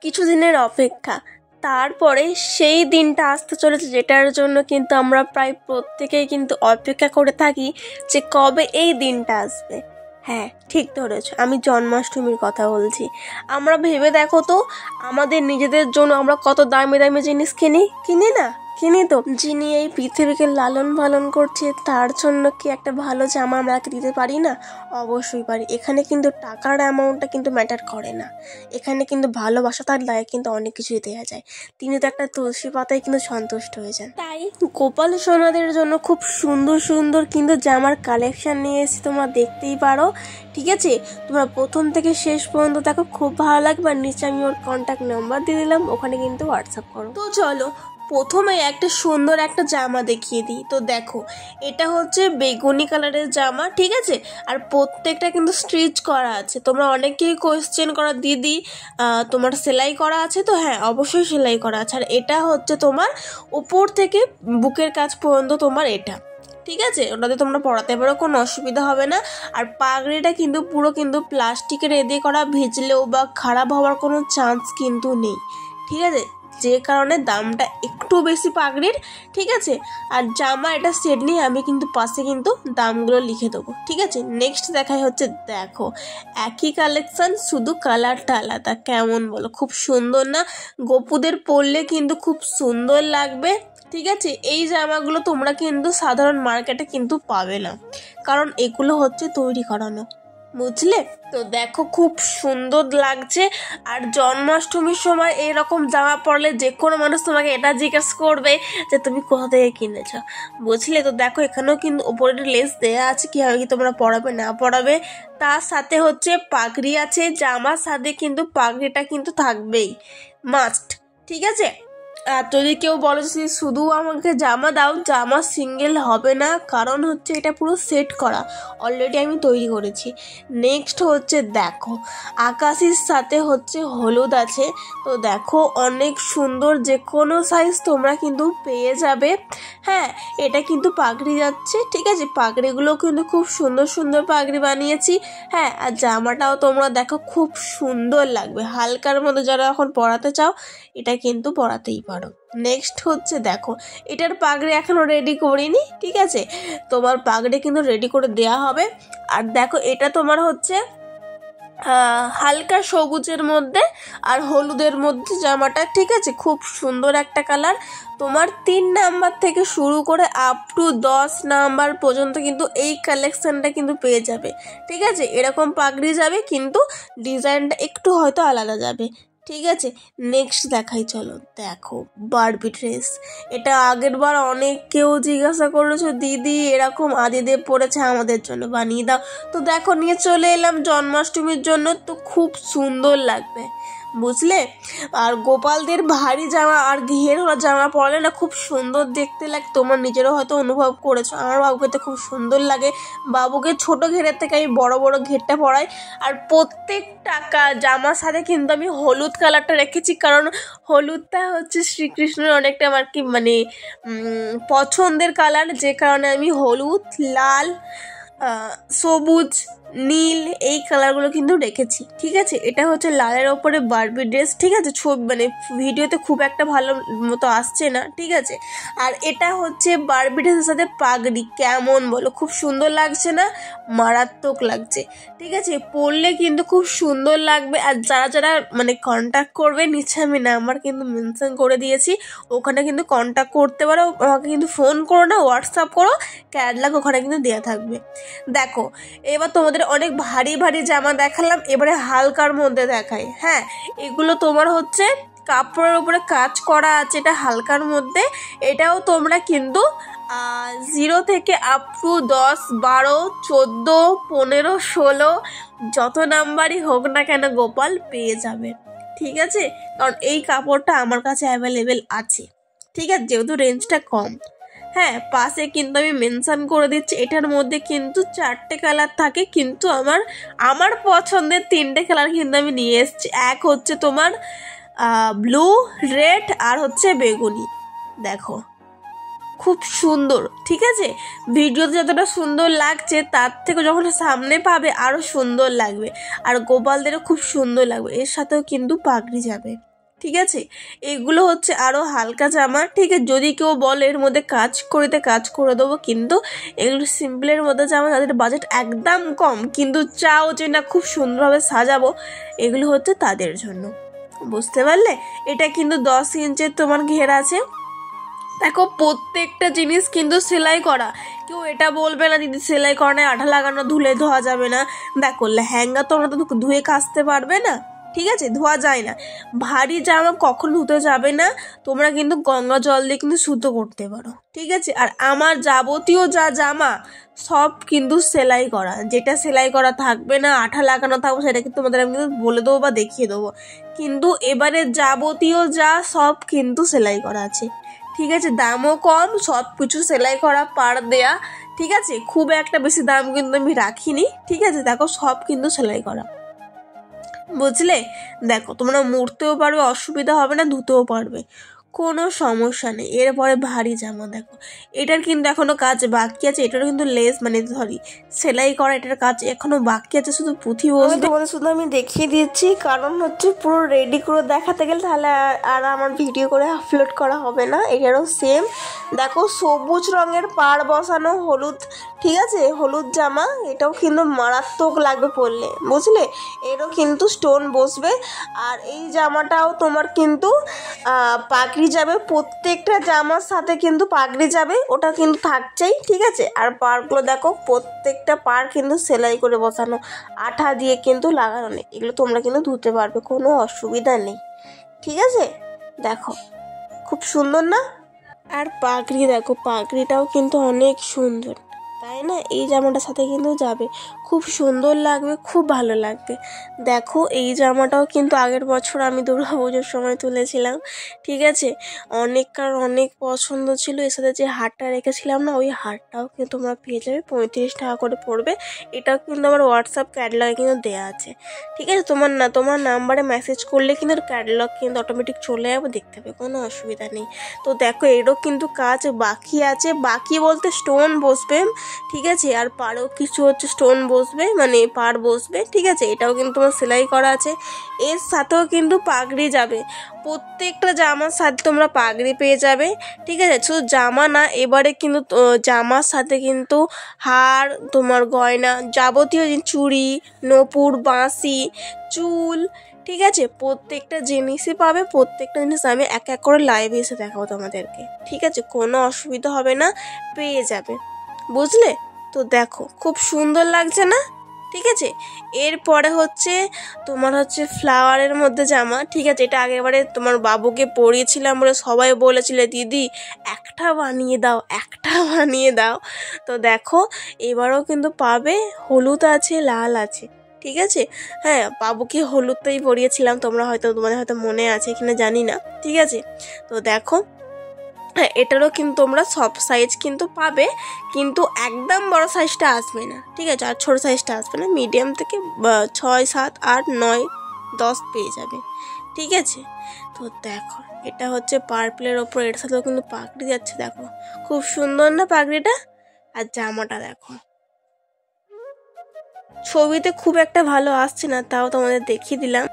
কিছুদিনের অপেক্ষা, তারপরে সেই দিনটা আসতে চলেছে যেটার জন্য কিন্তু আমরা প্রায় প্রত্যেকেই কিন্তু অপেক্ষা করে থাকি যে কবে এই দিনটা আসবে। হ্যাঁ, ঠিক ধরেছ, আমি জন্মাষ্টমীর কথা বলছি। আমরা ভেবে দেখো তো, আমাদের নিজেদের জন্য আমরা কত দামি দামি জিনিস কিনি না, কিনি তো। যিনি এই পৃথিবীকে লালন পালন করছে তার জন্য কি একটা ভালো জামা আমরা দিতে পারি না? অবশ্যই পারি। এখানে কিন্তু টাকার অ্যামাউন্টটা কিন্তু ম্যাটার করে না, এখানে কিন্তু ভালোবাসা তার দায়ে কিন্তু অনেক কিছুই দেওয়া যায়। তিনি তো একটা তুলসী পাতায় কিন্তু সন্তুষ্ট হয়ে যান। তাই গোপাল সোনাদের জন্য খুব সুন্দর সুন্দর কিন্তু জামার কালেকশন নিয়ে এসেছি, তোমরা দেখতেই পারো। ঠিক আছে, তোমরা প্রথম থেকে শেষ পর্যন্ত দেখো, খুব ভালো লাগবে। আর নিচে আমি ওর কন্ট্যাক্ট নাম্বার দিয়ে দিলাম, ওখানে কিন্তু হোয়াটসঅ্যাপ করো। তো চলো প্রথমে একটা সুন্দর একটা জামা দেখিয়ে দিই। তো দেখো, এটা হচ্ছে বেগুনি কালারের জামা, ঠিক আছে। আর প্রত্যেকটা কিন্তু স্টিচ করা আছে। তোমরা অনেকেই কোয়েশ্চেন করা, দিদি তোমার সেলাই করা আছে? তো হ্যাঁ, অবশ্যই সেলাই করা আছে। আর এটা হচ্ছে তোমার উপর থেকে বুকের কাছ পর্যন্ত তোমার এটা, ঠিক আছে। ওটাতে তোমরা পরাতে পারো, কোনো অসুবিধা হবে না। আর পাগড়িটা কিন্তু পুরো কিন্তু প্লাস্টিকের দিয়ে করা, ভিজলেও বা খারাপ হওয়ার কোনো চান্স কিন্তু নেই, ঠিক আছে। যে কারণে দামটা একটু বেশি পাগড়ির, ঠিক আছে। আর জামা এটা সেট নিয়ে আমি কিন্তু পাশে কিন্তু দামগুলো লিখে দেবো, ঠিক আছে। নেক্সট দেখাই হচ্ছে, দেখো একই কালেকশন, শুধু কালারটা আলাদা। কেমন বলো? খুব সুন্দর না? গোপুদের পরলে কিন্তু খুব সুন্দর লাগবে, ঠিক আছে। এই জামাগুলো তোমরা কিন্তু সাধারণ মার্কেটে কিন্তু পাবে না, কারণ এগুলো হচ্ছে তৈরি করানো, বুঝলে তো। দেখো খুব সুন্দর লাগছে। আর জন্মাষ্টমীর সময় এরকম জামা পরলে যে কোনো মানুষ তোমাকে এটা জিজ্ঞেস করবে যে তুমি কোথা থেকে কিনেছ, বুঝলে তো। দেখো এখানেও কিন্তু ওপরে লেস দেওয়া আছে, কীভাবে কি তোমরা পরাবে না পরাবে। তার সাথে হচ্ছে পাগড়ি আছে, জামার সাথে কিন্তু পাগড়িটা কিন্তু থাকবেই, মাস্ট, ঠিক আছে। আর যদি কেউ বলে যে শুধু আমাকে জামা দাও, জামা সিঙ্গেল হবে না, কারণ হচ্ছে এটা পুরো সেট করা, অলরেডি আমি তৈরি করেছি। নেক্সট হচ্ছে দেখো, আকাশির সাথে হচ্ছে হলুদ আছে। তো দেখো অনেক সুন্দর, যে কোনো সাইজ তোমরা কিন্তু পেয়ে যাবে। হ্যাঁ, এটা কিন্তু পাগড়ি যাচ্ছে, ঠিক আছে। পাগড়িগুলো কিন্তু খুব সুন্দর সুন্দর পাগড়ি বানিয়েছি। হ্যাঁ, আর জামাটাও তোমরা দেখো খুব সুন্দর লাগবে, হালকার মধ্যে যারা এখন পরাতে চাও এটা কিন্তু পরাতেই পারো। নেক্সট হচ্ছে দেখো, এটার পাগড়ি এখনো রেডি করিনি, ঠিক আছে। তোমার পাগড়ি কিন্তু রেডি করে দেয়া হবে। আর দেখো এটা তোমার হচ্ছে হালকা সবুজের মধ্যে আর হলুদের মধ্যে জামাটা, ঠিক আছে। খুব সুন্দর একটা কালার। তোমার 3 নাম্বার থেকে শুরু করে আপ টু 10 নাম্বার পর্যন্ত কিন্তু এই কালেকশনটা কিন্তু পেয়ে যাবে, ঠিক আছে। এরকম পাগড়ি যাবে, কিন্তু ডিজাইনটা একটু হয়তো আলাদা যাবে, ঠিক আছে। নেক্সট দেখাই, চলো দেখো বারবি ড্রেস। এটা আগের বার অনেক কেউ জিজ্ঞাসা করেছো, দিদি এরকম আদিদেব পড়েছে, আমাদের জন্য বানিয়ে দাও। তো দেখো নিয়ে চলে এলাম জন্মাষ্টমীর জন্য, তো খুব সুন্দর লাগবে, বুঝলে। আর গোপালদের ভারী জামা আর ঘের জামা পরলে না খুব সুন্দর দেখতে লাগে, তোমার নিজেরও হয়তো অনুভব করেছো। আমার বাবুকে তো খুব সুন্দর লাগে, বাবুকে ছোট ঘেরের থেকে আমি বড় বড় ঘেরটা পরাই। আর প্রত্যেকটা জামার সাথে কিন্তু আমি হলুদ কালারটা রেখেছি, কারণ হলুদটা হচ্ছে শ্রীকৃষ্ণের অনেকটা আমার কি মানে পছন্দের কালার, যে কারণে আমি হলুদ, লাল, সবুজ, নীল এই কালারগুলো কিন্তু রেখেছি, ঠিক আছে। এটা হচ্ছে লালের ওপরে বারবি ড্রেস, ঠিক আছে। ছবি মানে ভিডিওতে খুব একটা ভালো মতো আসছে না, ঠিক আছে। আর এটা হচ্ছে বারবি ড্রেসের সাথে পাগড়ি, কেমন বলো? খুব সুন্দর লাগছে না? মারাত্মক লাগছে, ঠিক আছে। পরলে কিন্তু খুব সুন্দর লাগবে। আর যারা যারা মানে কন্ট্যাক্ট করবে, নিচে আমি নাম্বার কিন্তু মেনশন করে দিয়েছি, ওখানে কিন্তু কন্ট্যাক্ট করতে পারো। আমাকে কিন্তু ফোন করো না, হোয়াটসঅ্যাপ করো, ক্যাটলগ ওখানে কিন্তু দেওয়া থাকবে। দেখো এবার তোমাদের অনেক ভারী ভারী জামা দেখালাম, এবারে হালকার মধ্যে দেখাই। হ্যাঁ, এগুলো তোমার হচ্ছে কাপড়ের উপরে কাজ করা আছে, এটা হালকার মধ্যে। এটাও তোমরা কিন্তু 0 থেকে আপ টু 10, 12, 14, 15, 16 যত নাম্বারই হোক না কেন গোপাল পেয়ে যাবে, ঠিক আছে। কারণ এই কাপড়টা আমার কাছে অ্যাভেলেবেল আছে, ঠিক আছে, যেহেতু রেঞ্জটা কম। হ্যাঁ, পাশে কিন্তু আমি মেনশন করে দিচ্ছি, এটার মধ্যে কিন্তু 4টে কালার থাকে, কিন্তু আমার পছন্দের 3টে কালার কিন্তু আমি নিয়ে এসেছি। এক হচ্ছে তোমার ব্লু, রেড আর হচ্ছে বেগুনি। দেখো খুব সুন্দর, ঠিক আছে। ভিডিওতে যতটা সুন্দর লাগছে তার থেকে যখন সামনে পাবে আরও সুন্দর লাগবে। আর গোপালদেরও খুব সুন্দর লাগবে, এর সাথেও কিন্তু পাগড়ি যাবে, ঠিক আছে, এগুলো হচ্ছে আরও হালকা জামা। ঠিক আছে, যদি কেউ বলে এর মধ্যে কাজ করে দেবো, কিন্তু এগুলো সিম্পলের মধ্যে জামা, তাদের বাজেট একদম কম কিন্তু চাও যে না খুব সুন্দরভাবে সাজাবো, এগুলো হচ্ছে তাদের জন্য। বুঝতে পারলে? এটা কিন্তু 10 ইঞ্চের তোমার ঘের আছে। দেখো প্রত্যেকটা জিনিস কিন্তু সেলাই করা, কেউ এটা বলবে না দিদি সেলাই করা নয়, আঠা লাগানো, ধুলে ধোয়া যাবে না। দেখো লেহেঙ্গা তোমরা তো ধুয়ে কাচতে পারবে না, ঠিক আছে, ধোয়া যায় না। ভারী জামা কখন ধুতে যাবে না, তোমরা কিন্তু গঙ্গা জল দিয়ে কিন্তু শুদ্ধ করতে পারো, ঠিক আছে। আর আমার যাবতীয় যা জামা সব কিন্তু সেলাই করা, যেটা সেলাই করা থাকবে না, আঠা লাগানো থাকবে, সেটা কিন্তু তোমাদের আমি কিন্তু বলে দেবো বা দেখিয়ে দেবো। কিন্তু এবারে যাবতীয় যা সব কিন্তু সেলাই করা আছে, ঠিক আছে। দামও কম, সব কিছু সেলাই করা, পাড় দেয়া, ঠিক আছে। খুব একটা বেশি দাম কিন্তু আমি রাখিনি, ঠিক আছে। দেখো সব কিন্তু সেলাই করা, বুঝলে? দেখো তোমরা মুড়তেও পারবে, অসুবিধা হবে না, ধুতেও পারবে, কোনো সমস্যা নেই। এরপরে ভারী জামা দেখো, এটার কিন্তু এখনো কাজ বাকি আছে। এটারও কিন্তু লেস মানে সরি সেলাই করা, এটার কাজ এখনো বাকি আছে, শুধু পুঁথি বসবে। তোমাদের শুধু আমি দেখিয়ে দিচ্ছি, কারণ হচ্ছে পুরো রেডি করে দেখাতে গেলে তাহলে আর আমার ভিডিও করে আপলোড করা হবে না। এটারও সেম দেখো, সবুজ রঙের পাড় বসানো, হলুদ, ঠিক আছে, হলুদ জামা। এটাও কিন্তু মারাত্মক লাগবে পরলে, বুঝলে? এরও কিন্তু স্টোন বসবে। আর এই জামাটাও তোমার কিন্তু পাগড়ি যাবে, প্রত্যেকটা জামার সাথে কিন্তু পাগড়ি যাবে, ওটা কিন্তু থাকছেই, ঠিক আছে। আর পাড়গুলো দেখো, প্রত্যেকটা পাড় কিন্তু সেলাই করে বসানো, আঠা দিয়ে কিন্তু লাগানো নেই। এগুলো তোমরা কিন্তু ধুতে পারবে, কোনো অসুবিধা নেই, ঠিক আছে। দেখো খুব সুন্দর না? আর পাগড়ি দেখো, পাগড়িটাও কিন্তু অনেক সুন্দর, তাই না? এই জামাটার সাথে কিন্তু যাবে, খুব সুন্দর লাগবে, খুব ভালো লাগবে। দেখো এই জামাটাও কিন্তু আগের বছর আমি দুর্গাপুজোর সময় তুলেছিলাম, ঠিক আছে। কারণ অনেক পছন্দ ছিল। এর সাথে যে হারটা রেখেছিলাম না, ওই হারটাও কিন্তু তোমরা পেয়ে যাবে, 35 টাকা করে পড়বে। এটাও কিন্তু আমার হোয়াটসঅ্যাপ ক্যাটালগে কিন্তু দেওয়া আছে, ঠিক আছে। তোমার নাম্বারে মেসেজ করলে কিন্তু ক্যাটালগ কিন্তু অটোমেটিক চলে যাবে, দেখতে হবে, কোনো অসুবিধা নেই। তো দেখো এরও কিন্তু কাজ বাকি আছে, বাকি বলতে স্টোন বসবে, ঠিক আছে। আর পাড়ও কিছু হচ্ছে স্টোন বসবে, মানে পাড় বসবে, ঠিক আছে। এটাও কিন্তু তোমার সেলাই করা আছে। এর সাথেও কিন্তু পাগড়ি যাবে, প্রত্যেকটা জামার সাথে তোমরা পাগড়ি পেয়ে যাবে, ঠিক আছে। শুধু জামা না, এবারে কিন্তু জামার সাথে কিন্তু হার, তোমার গয়না, যাবতীয় চুড়ি, নূপুর, বাঁশি, চুল, ঠিক আছে, প্রত্যেকটা জিনিসই পাবে। প্রত্যেকটা জিনিস আমি এক এক করে লাইভে এসে দেখাবো তোমাদেরকে, ঠিক আছে, কোনো অসুবিধা হবে না, পেয়ে যাবে, বুঝলে? তো দেখো খুব সুন্দর লাগছে না, ঠিক আছে। এরপরে হচ্ছে তোমার হচ্ছে ফ্লাওয়ারের মধ্যে জামা, ঠিক আছে। এটা আগেবারে তোমার বাবুকে পরিয়েছিলাম বলে সবাই বলেছিলে দিদি একটা বানিয়ে দাও। তো দেখো এবারও কিন্তু পাবে, হলুদ আছে, লাল আছে, ঠিক আছে। হ্যাঁ, বাবুকে হলুদটাই পরিয়েছিলাম, তোমাদের হয়তো মনে আছে কিনা জানি না, ঠিক আছে। তো দেখো হ্যাঁ, এটারও কিন্তু তোমরা সব সাইজ কিন্তু পাবে, কিন্তু একদম বড় সাইজটা আসবে না, ঠিক আছে। আর ছোটো সাইজটা আসবে না, মিডিয়াম থেকে 6, 7, 8, 9, 10 পেয়ে যাবে, ঠিক আছে। তো দেখো এটা হচ্ছে পার্পলের ওপর, এর সাথেও কিন্তু পাগড়ি যাচ্ছে, দেখো খুব সুন্দর না পাগড়িটা? আর জামাটা দেখো, ছবিতে খুব একটা ভালো আসছে না, তাও তোমাদের দেখিয়ে দিলাম।